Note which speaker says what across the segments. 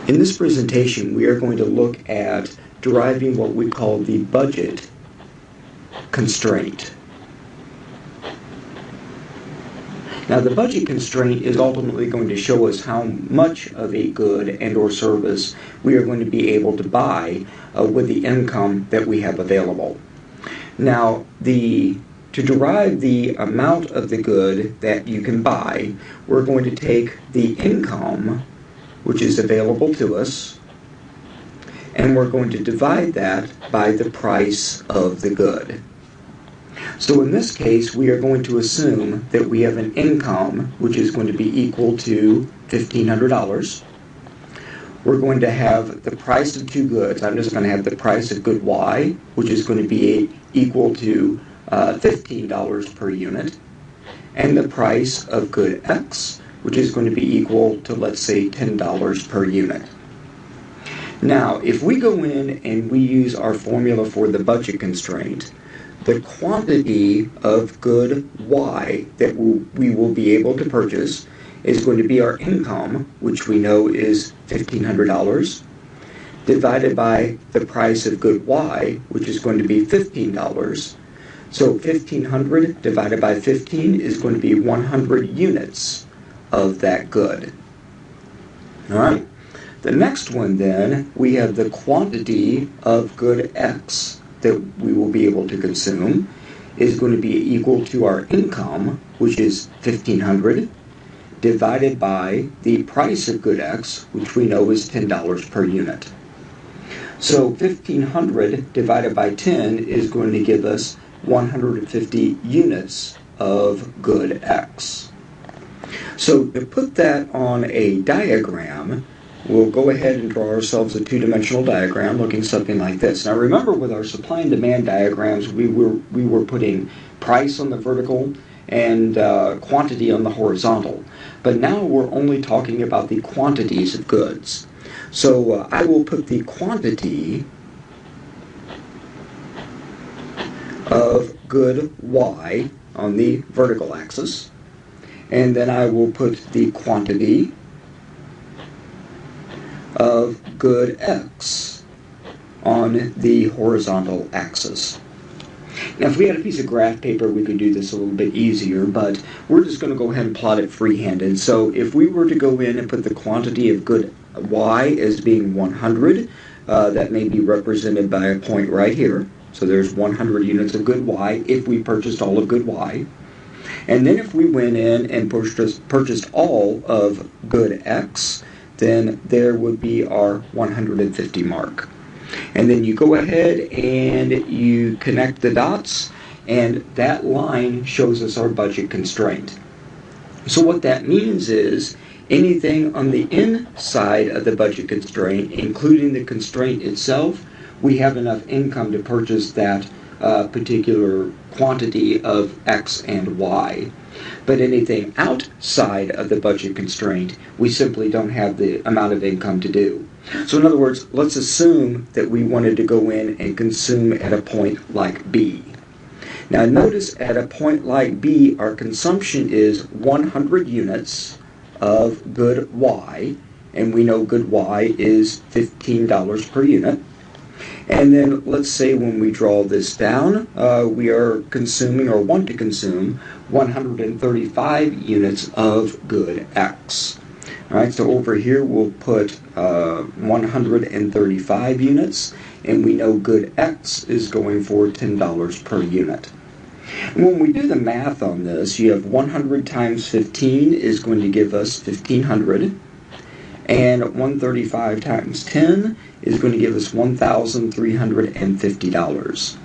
Speaker 1: In this presentation, we are going to look at deriving what we call the budget constraint. Now, the budget constraint is ultimately going to show us how much of a good and or service we are going to be able to buy with the income that we have available. Now, to derive the amount of the good that you can buy, we're going to take the income which is available to us, and we're going to divide that by the price of the good. So in this case, we are going to assume that we have an income which is going to be equal to $1,500. We're going to have the price of two goods. I'm just going to have the price of good Y, which is going to be equal to $15 per unit, and the price of good X, which is going to be equal to, let's say, $10 per unit. Now, if we go in and we use our formula for the budget constraint, the quantity of good Y that we will be able to purchase is going to be our income, which we know is $1,500, divided by the price of good Y, which is going to be $15. So 1,500 divided by 15 is going to be 100 units of that good. All right. The next one then, we have the quantity of good X that we will be able to consume is going to be equal to our income, which is 1,500, divided by the price of good X, which we know is $10 per unit. So 1,500 divided by 10 is going to give us 150 units of good X. So to put that on a diagram, we'll go ahead and draw ourselves a two-dimensional diagram looking something like this. Now remember, with our supply and demand diagrams, we were putting price on the vertical and quantity on the horizontal. But now we're only talking about the quantities of goods. So I will put the quantity of good Y on the vertical axis, and then I will put the quantity of good X on the horizontal axis. Now, if we had a piece of graph paper, we could do this a little bit easier, but we're just going to go ahead and plot it freehanded. So if we were to go in and put the quantity of good Y as being 100, that may be represented by a point right here. So there's 100 units of good Y if we purchased all of good Y. And then if we went in and purchased all of good X, then there would be our 150 mark. And then you go ahead and you connect the dots, and that line shows us our budget constraint. So what that means is anything on the inside of the budget constraint, including the constraint itself, we have enough income to purchase that particular quantity of X and Y. But anything outside of the budget constraint, we simply don't have the amount of income to do. So in other words, let's assume that we wanted to go in and consume at a point like B. Now notice at a point like B, our consumption is 100 units of good Y, and we know good Y is $15 per unit. And then let's say when we draw this down, we are consuming or want to consume 135 units of good X. All right, so over here we'll put 135 units, and we know good X is going for $10 per unit. And when we do the math on this, you have 100 times 15 is going to give us 1,500. And 135 times 10 is going to give us $1,350.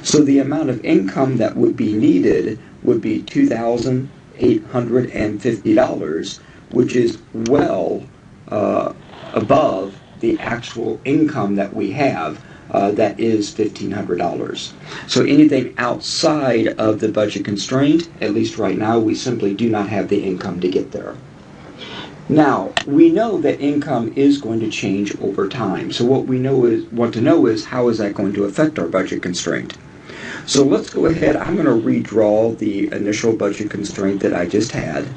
Speaker 1: So the amount of income that would be needed would be $2,850, which is well above the actual income that we have, that is $1,500. So anything outside of the budget constraint, at least right now, we simply do not have the income to get there. Now, we know that income is going to change over time. So what we want to know is how is that going to affect our budget constraint? So let's go ahead. I'm going to redraw the initial budget constraint that I just had.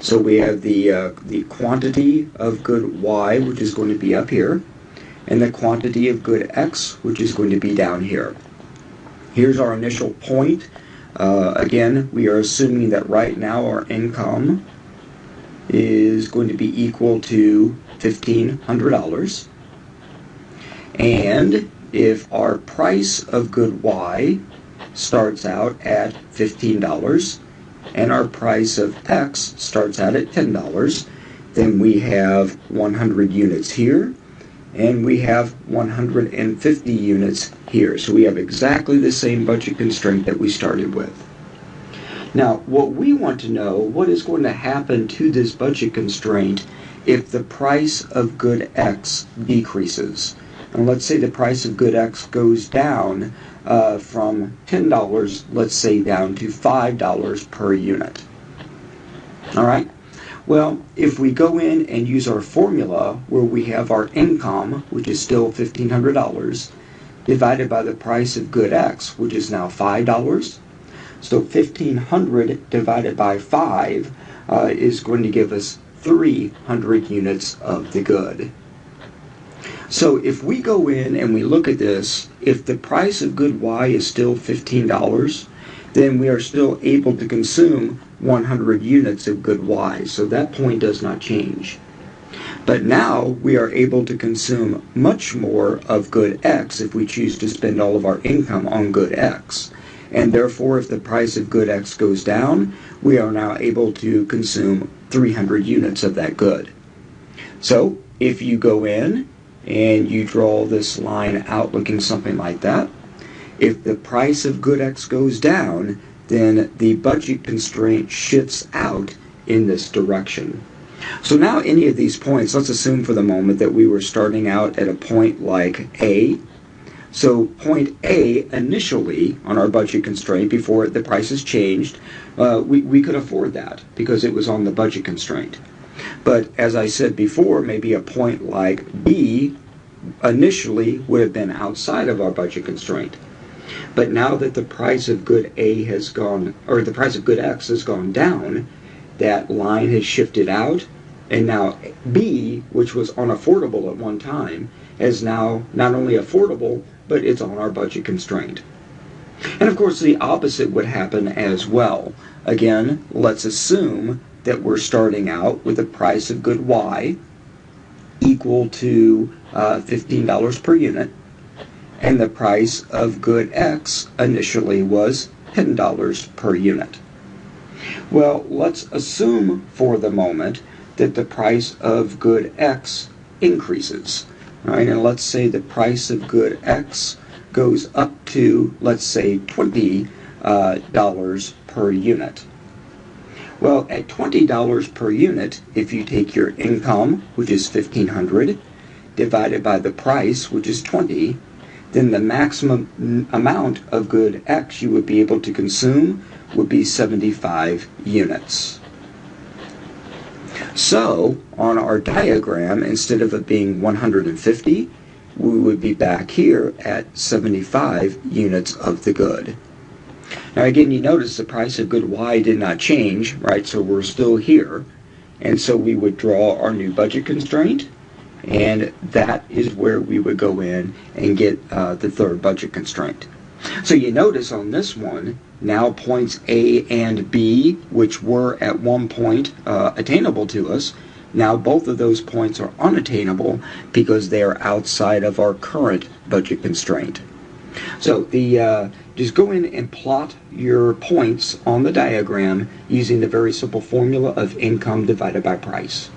Speaker 1: So we have the quantity of good y, which is going to be up here, and the quantity of good x, which is going to be down here. Here's our initial point. Again, we are assuming that right now our income is going to be equal to $1,500. And if our price of good y starts out at $15 and our price of x starts out at $10, then we have 100 units here and we have 150 units here. So we have exactly the same budget constraint that we started with. Now, what we want to know, what is going to happen to this budget constraint if the price of good x decreases? And let's say the price of good x goes down from $10, let's say, down to $5 per unit. All right? Well, if we go in and use our formula where we have our income, which is still $1,500, divided by the price of good x, which is now $5, so 1,500 divided by 5 is going to give us 300 units of the good. So if we go in and we look at this, if the price of good y is still $15, then we are still able to consume 100 units of good y. So that point does not change. But now we are able to consume much more of good x if we choose to spend all of our income on good x. And therefore, if the price of good x goes down, we are now able to consume 300 units of that good. So if you go in and you draw this line out looking something like that, if the price of good x goes down, then the budget constraint shifts out in this direction. So now any of these points, let's assume for the moment that we were starting out at a point like A. So point A initially on our budget constraint before the prices changed, we could afford that because it was on the budget constraint. But as I said before, maybe a point like B initially would have been outside of our budget constraint. But now that the price of good A has gone, or the price of good X has gone down, that line has shifted out, and now B, which was unaffordable at one time, is now not only affordable, but it's on our budget constraint. And of course the opposite would happen as well. Again, let's assume that we're starting out with a price of good Y equal to $15 per unit, and the price of good X initially was $10 per unit. Well, let's assume for the moment that the price of good X increases. All right, and let's say the price of good X goes up to, let's say, $20 per unit. Well, at $20 per unit, if you take your income, which is $1,500, divided by the price, which is 20, then the maximum amount of good X you would be able to consume would be 75 units. So, on our diagram, instead of it being 150, we would be back here at 75 units of the good. Now again, you notice the price of good Y did not change, right? So we're still here. And so we would draw our new budget constraint, and that is where we would go in and get the third budget constraint. So you notice on this one, now points A and B, which were at one point attainable to us, now both of those points are unattainable because they are outside of our current budget constraint. So just go in and plot your points on the diagram using the very simple formula of income divided by price.